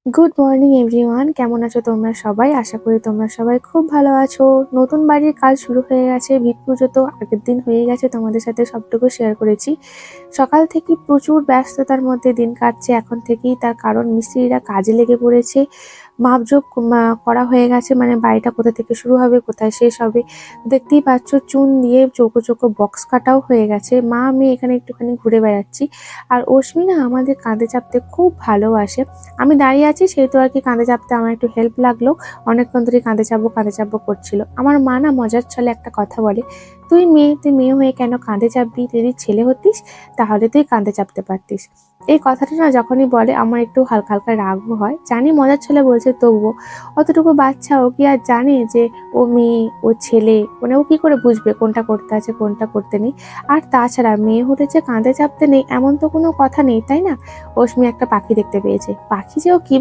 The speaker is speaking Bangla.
গুড মর্নিং এভরিওয়ান, কেমন আছো তোমরা সবাই? আশা করি তোমরা সবাই খুব ভালো আছো। নতুন বাড়ির কাজ শুরু হয়ে গেছে, ভিত পুজো তো আগের দিন হয়ে গেছে, তোমাদের সাথে সবটুকু শেয়ার করেছি। সকাল থেকে প্রচুর ব্যস্ততার মধ্যে দিন কাটছে এখন থেকেই, তার কারণ মিস্ত্রিরা কাজে লেগে পড়েছে। মাপজোপ করা হয়ে গেছে, মানে বাড়িটা কোথা থেকে শুরু হবে কোথায় শেষ হবে দেখতেই পাচ্ছ। চুন দিয়ে চৌকো চৌকো বক্স কাটাও হয়ে গেছে। মা আমি এখানে একটুখানি ঘুরে বেড়াচ্ছি। আর অশ্মি না আমাদের কাঁধে চাপতে খুব ভালোবাসে। আমি দাঁড়িয়ে আছি সেহেতু আর কি কাঁধে চাপতে আমার একটু হেল্প লাগলো। অনেকক্ষণ ধরে কাঁধে চাপবো করছিল। আমার মা না মজার ছলে একটা কথা বলে, তুই মেয়ে হয়ে কেন কাঁধে চাপবি? তুই যদি ছেলে হতিস তাহলে তুই কাঁধে চাপতে পারতিস। এই কথাটা না যখনই বলে আমার একটু হালকা হালকা রাগও হয়। জানি মজার ছলে বলছে, তবুও অতটুকু বাচ্চা ও কি আর জানে যে ও মেয়ে ও ছেলে, মানে ও কি করে বুঝবে কোনটা করতে আছে কোনটা করতে নেই। আর তাছাড়া মেয়ে হলে যে কাঁধে চাপতে নেই এমন তো কোনো কথা নেই, তাই না? অশ্মি একটা পাখি দেখতে পেয়েছে, পাখি যে ও কি